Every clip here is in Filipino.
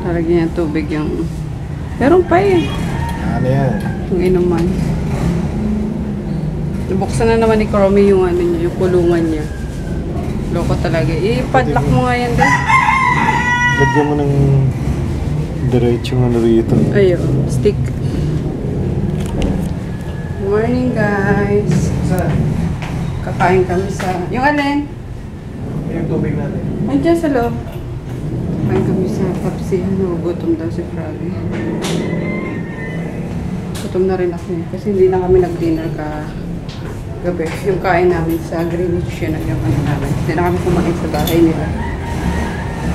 Lalagyan niya tubig yung... Meron pa eh. Ano yan? Yung inuman. Buksan na naman ni Chromie yung ano niya, yung kulungan niya. Loko talaga. I-padlock mo nga yan din. Lagyan mo ng diretsong ano rito. Ayun, stick. Morning guys. Kakain kami sa... Yung alin? Yung tubig natin. Andiyan sa loob. Kakain kami sa Pepsi. Gutom daw si Froggy. Gutom na rin ako eh. Kasi hindi na kami nag-dinner gabi. Yung kain namin sa Greenwich yun ang yung ano namin. Hindi na kami kumain sa bahay nila.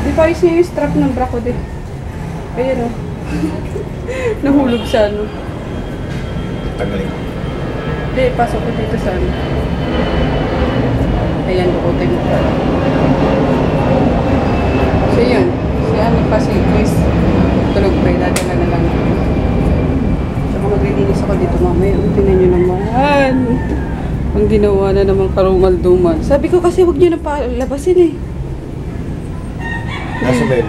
Di pa ayos niya yung strap ng bra ko din. Ayan o. Nahulog sa ano. Tanggalin ko. Hindi, pasok ko dito sa ano. Ayan, bukutin mo pa. So yun. Si ano pa si Chris. Tulog pa yun. Dati na lang. Tsaka maglilinis ako dito mamaya. Tingnan nyo naman. Ang ginawa na naman karumal-dumal. Sabi ko kasi huwag nyo na palabasin eh. Nasa ba yun,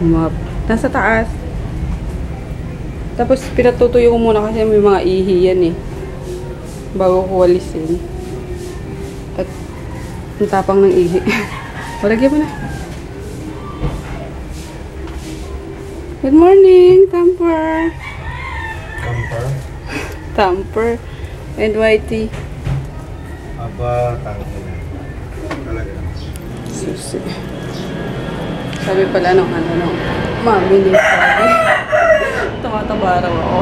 Map. Nasa taas. Tapos pinatutuyo ko muna kasi may mga ihi yan eh. Bago ko walisin. At ang tapang ng ihi. Walagyan mo na. Good morning, Tamper. Camper? Tamper. And Whitey. Aba, tangin na. Talaga. Susi. Sabi pala nung ano nung mami ni Froggy. Tumataba raw ako.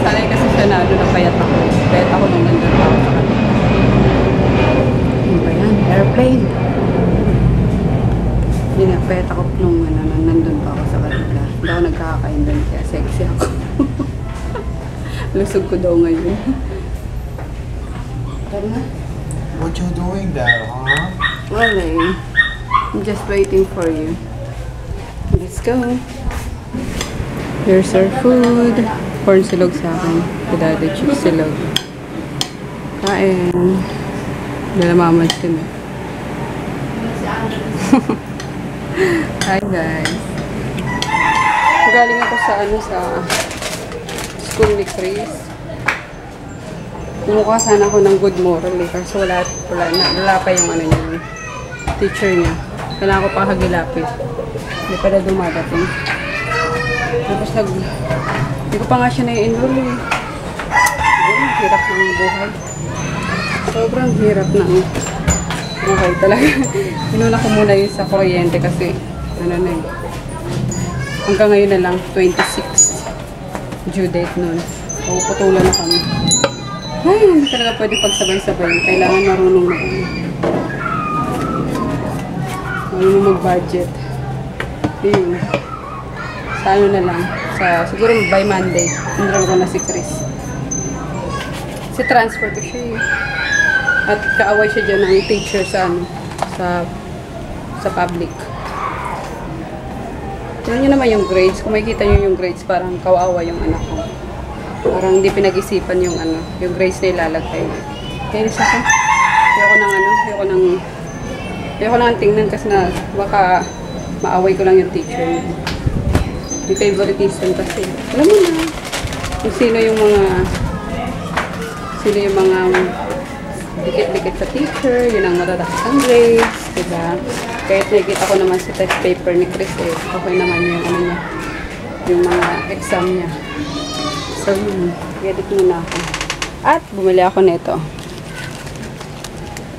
Sanay kasi siya na ano napayat ako. Payat ako nung nandun ako sa kanila. Ano ba yan? Airplane. Hindi nga, payat ako nung ano, nandun pa ako sa kanila. Hindi ako nagkakakain doon kaya sexy ako. Lusog ko daw ngayon. Tara na. What you doing there, huh? Wala eh. I'm just waiting for you. Let's go. Here's our food. Corn silog sa akin. Kudade chips silog. Kain. Dalamamad din eh. Hi guys. Galing ako sa ano sa school ni Chris. Kumukuha sana ako ng good moral eh. Kasi wala pa yung ano niya, yung teacher niya. Kailangan ko pa hagilapit. Hindi pa na dumadating. Tapos hindi ko pa nga siya na-enroll eh. Hirap ng buhay. Sobrang hirap ng buhay talaga. Inuna ko muna yun sa kuryente kasi ano na eh. Hanggang ngayon na lang, 26 due date nun. Puputulan na kami. Ay, hindi talaga pwede pagsabay-sabay. Kailangan marunong mag-budget. Yun. Sa ano na lang. Siguro by Monday. Enroll ko na si Chris. Si transfer ko siya eh. At kaaway siya dyan ng teacher sa ano. Sa public. Tignan nyo naman yung grades. Kung makikita nyo yung grades, parang kawawa yung anak ko. Parang hindi pinag-isipan yung ano, yung grades na ilalagay. Kaya isa ko. Ayoko nang tingnan kasi na baka maaway ko lang yung teacher niya. Yung favoritism kasi. Alam mo na, kung sino yung mga dikit-dikit sa teacher, yun ang matatakas ang grades, diba? Kahit nakikita ko naman sa test paper ni Chris eh, okay naman yung ano niya, yung mga exam niya. So, edit muna ako. At bumili ako nito.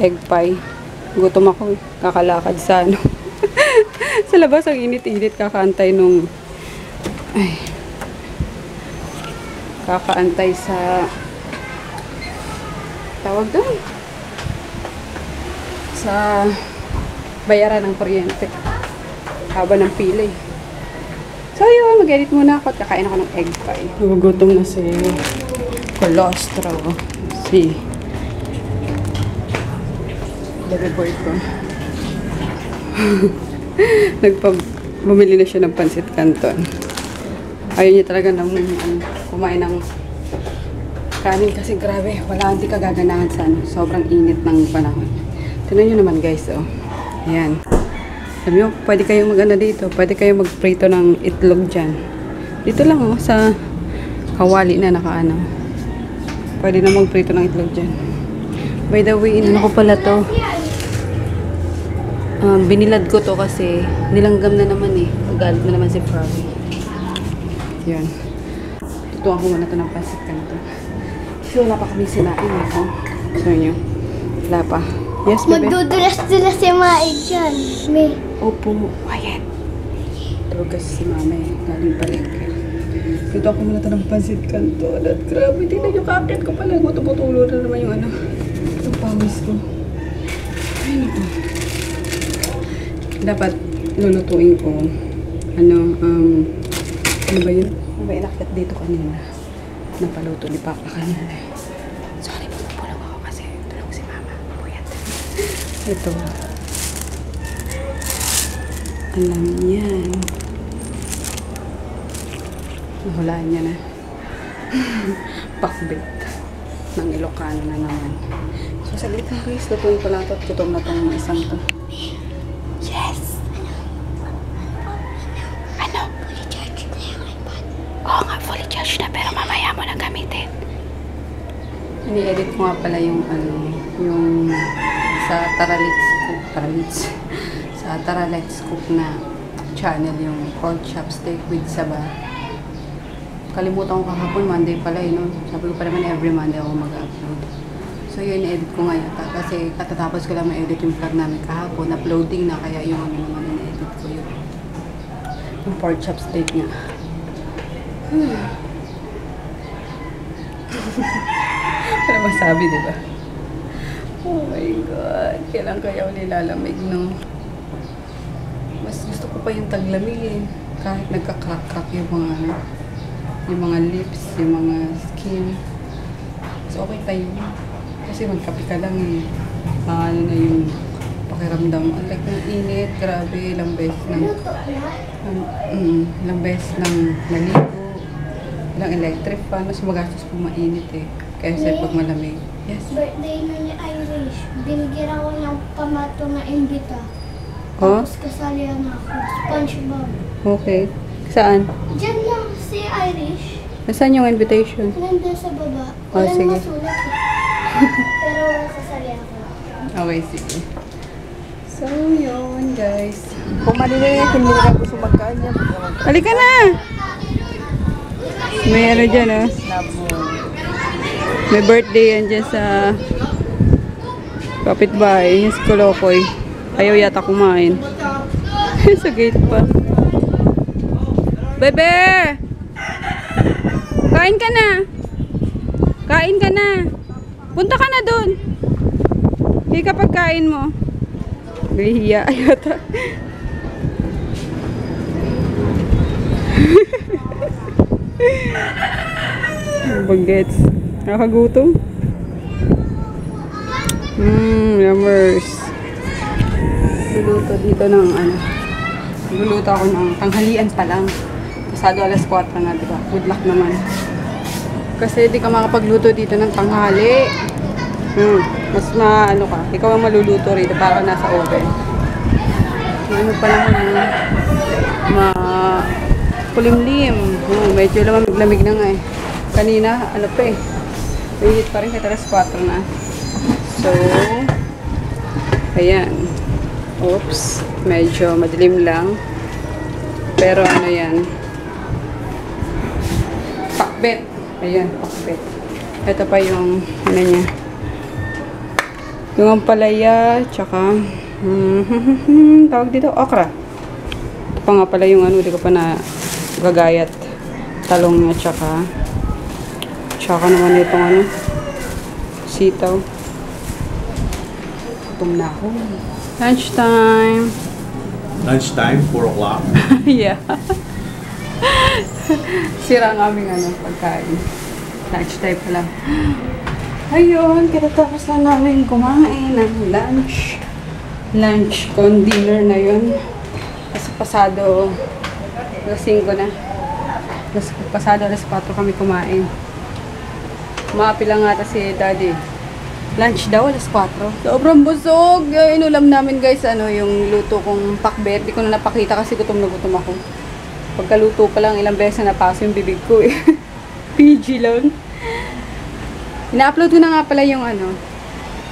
Egg pie. Gutom ako. Kakalakad sa ano. Sa labas, ang init-init. Kakaantay nung... Ay. Kakaantay sa... Tawag doon. Sa bayaran ng kuryente. Haba ng pila eh. So yun, mag-edit muna ako at kakain ako ng egg pie. Nagugutom na si Colostro. Si baby boy ko. Bumili na siya ng pansit canton. Ayaw niya talaga nang kumain ng kanin kasi grabe, wala hindi kagaganahan sa ano. Sobrang init ng panahon. Tignan nyo naman guys, oh. Ayan. Sabi mo, pwede kayo mag-ano dito. Pwede kayo magprito ng itlog dyan. Dito lang oh, sa kawali na nakaano. Pwede na magprito ng itlog dyan. By the way, inano ko pala to. Binilad ko to kasi nilanggam na naman eh. Magalit na naman si Froggy. Yan. Tutuan ko muna to ng pasit kanto. So, wala pa kami sinain eh. Oh. So, nyo. Wala pa. Yes, bebe? Magdudulas-dulas si Maig dyan. May. Opo. Quiet. Tulog kasi si mama eh. Galing palengke. Dito ako muna ito ng pansit kanto. At grabe, tingnan yung kakit ko pala. Gutubutulo na naman yung ano. Yung pawis ko. Ay, naku. Dapat lulutuin ko. Ano ba yun? Ano ba inakit dito kanina? Napaluto ni Papa kanina. Sorry, pagpulong ako kasi tulog si Mama. Puyat. Ito. Alam yan. Nahulaan niya na. Pakbit. Ng Ilocano na naman. So, saglit lang guys. Lutuin ko lang ito at gutom na itong isang to. Yes! Ano? Fully charged na yung iPad. Oo nga, fully charged na pero mamaya mo na gamitin. Ini-edit ko nga pala yung yung sa Taralets Cook na channel, yung pork chopstick with saba. Kalimutan ko kahapon, Monday pala no? Sabi ko pa naman every Monday ako mag-upload. So yun, in-edit ko ngayon. Kasi katatapos ko lang ma-edit yung vlog namin kahapon. Uploading na, kaya yung ano naman in-edit ko yun. Yung pork chopstick niya. Ano masabi, diba? Oh my God. Kailan kaya ako nilalamig, no? Mas gusto ko pa yung taglamig eh. Kahit nagka-crack-crack yung mga lips, yung mga skin. So okay tayo. Kasi magkape ka lang eh. Ano na yung pakiramdam. Ang like ng init, grabe. Ilang beses nang naligo. Ilang electric fan. Mas magastos po mainit eh. Kaya pag malamig. Yes. Birthday na ni Irish. Binigyan ako ng pamato na imbita. Oh? Tapos kasalihan ako. SpongeBob. Okay. Saan? Diyan lang si Irish. Nasaan yung invitation? Nandun sa baba. Oh, Walang sige. masulat eh. Pero sasalihan ko. Okay, sige. So, yun guys. Kung maliliit, hindi na gusto magkaan yan. Halika na! May ano dyan, oh. May birthday yan dyan sa kapitbahay. Yung si Kolokoy. Ayaw yata kumain. Sa gate pa. Bebe! Kain ka na! Kain ka na! Punta ka na dun! Hindi kapag kain mo. Nahihiya ayata. Bagets. Nakagutom. Numbers. Luluto dito ng ano. Luluto ako ng tanghalian pa lang. Pasado alas 4 na, diba? Good luck naman. Kasi di ka makapagluto dito ng tanghali. Mas ano ka. Ikaw ang maluluto rito para nasa oven. Ano pa naman kulimlim. Medyo lamig na nga eh. Kanina, ano pa eh. Mainit pa rin kahit alas 4 na. So, ayan. Oops. Medyo madilim lang. Pero ano yan. Pakbet. Ayan, pakbet. Ito pa yung, ano niya. Yung ampalaya, tsaka, tawag dito, okra. Ito pa nga pala yung ano, di ko pa na gagayat. Talong niya, tsaka naman itong ano, sitaw. Gutom na ako. Lunchtime. Lunchtime, 4 o'clock. Yeah. Sira ang aming ano, pagkain. Lunchtime pa lang. Ayun, kitatapos na namin kumain ng lunch. Lunch con dinner na yun. Kasi pasado, alas 5 na. Pasado alas 4 kami kumain. Maapi lang ata si Daddy. Lunch daw, alas 4. Sobrang busog. Inulam namin guys, yung luto kong pakbet. Di ko na napakita kasi gutom na gutom ako. Pagkaluto pa lang, ilang beses na napaso yung bibig ko eh. PG lang. Ina-upload ko na nga pala yung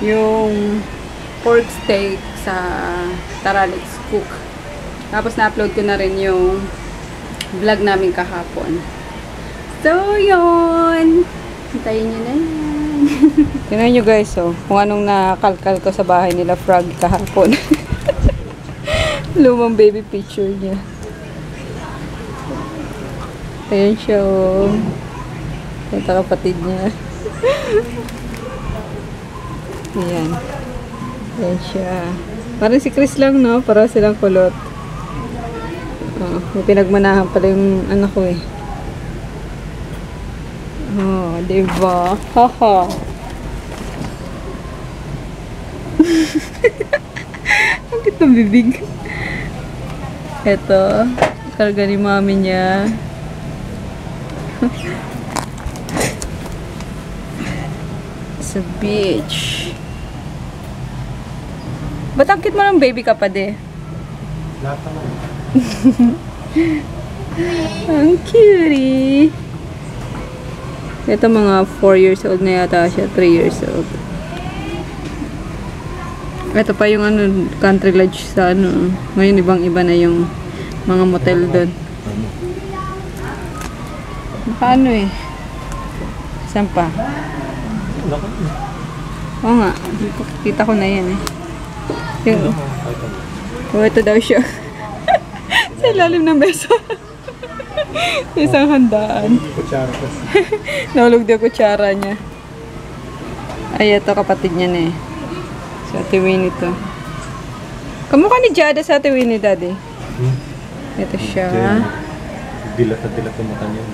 yung pork steak sa Tara Let's Cook. Tapos na-upload ko na rin yung vlog namin kahapon. So, yun. Hintayin nyo na yan. Tingnan nyo guys, kung anong nakalkal ko sa bahay nila Frog kahapon. Lumang baby picture niya. Ayan siya, ito kapatid niya. Ayan. Ayan siya. Parang si Chris lang, no? Para silang kulot. May pinagmanahan pala yung anak ko eh. Diba? Haha. Ang cute ng bibig. Ito. Karga ni mami niya. Sa beach. Ba't ang cute mo ng baby ka pa de? Lahat naman. Ang cutie. Ito mga 4 years old na yata siya. 3 years old. Ito pa yung country lodge sa Ngayon ibang iba na yung mga motel doon. Paano eh? Saan pa? Oo nga. Kita ko na yan eh. Yung, ito daw siya. Sa ilalim ng beso. Isang handaan. Kutsara kasi. Nahulog daw kutsara niya. Ay, ito kapatid niya na eh. Sa Ate Winnie to. Kamukha ni Jada sa Ate Winnie, Daddy. Ito siya. Dilat na dilat yung mata niya.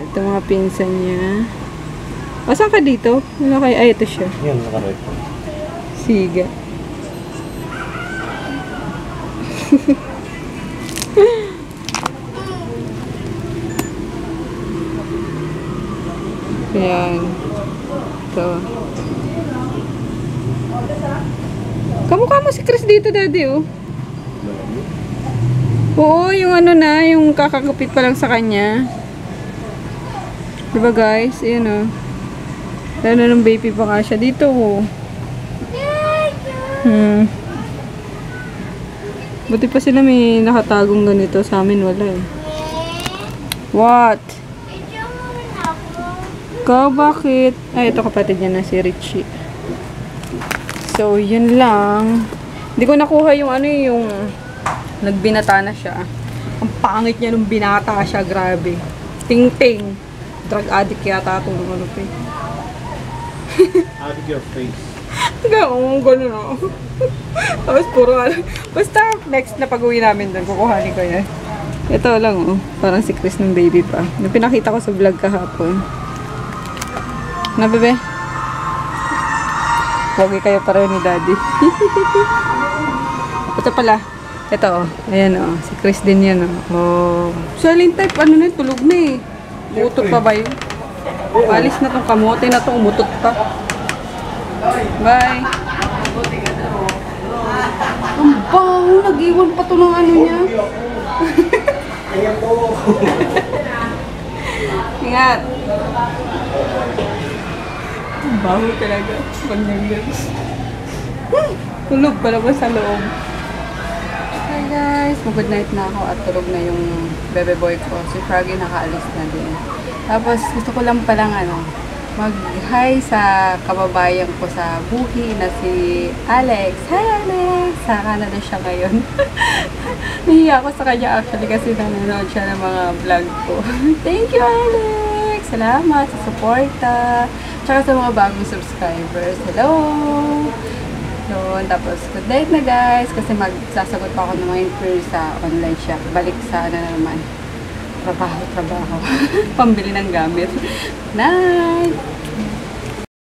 Ito mga pinsan niya. Saan ka dito? Ano kayo? Ay, ito siya. Yan, naka-right. Siga. Ayan. Ito. Kamukha mo si Chris dito, Daddy, oh. Oo, yung yung kakagupit pa lang sa kanya. Diba, guys? Ayan, oh. Lalo ng baby pa nga siya dito, oh. Buti pa sila may nakatagong ganito. Sa amin, wala, eh. What? Ikaw, bakit? Ay, ito kapatid niya na si Richie. So, yun lang. Hindi ko nakuha yung yung nagbinata na siya. Ang pangit niya nung binata siya, grabe. Ting-ting. Drug addict yata itong lumalupin. Out of your face. Gano'n ako. Tapos puro basta next na pag-uwi namin doon, kukuhanin ko yan. Ito lang, oh. Parang si Chris ng baby pa. Yung pinakita ko sa vlog kahapon. Na, bebe? Pogi kayo pareho ni Daddy. Ito pala. Ito, oh. Ayan, oh. Si Chris din yan, oh. Oh. Silent type, na, tulog na eh. Umutot pa ba yun? Alis na tong kamote na to, umutot pa. Bye. Ang baho, nag-iwan pa to ng niya. Ingat. Ang baho talaga. Pag-nagyan. Tulog pa naman sa loob. Hi guys, mag-good night na ako at tulog na yung bebe boy ko. Si Froggy nakaalis na din. Tapos gusto ko lang palang mag-hi sa kababayan ko sa buhi na si Alex. Hi Alex! Sa Canada siya ngayon. Nahiya ako sa kanya actually kasi nanonood siya ng mga vlog ko. Thank you Alex! Salamat sa suporta. Tsaka sa mga bagong subscribers. Hello! Yun, tapos good night na guys kasi magsasagot pa ako ng mga inquiries sa online shop. Balik sa naman. Trabaho. Pambili ng gamit. Night!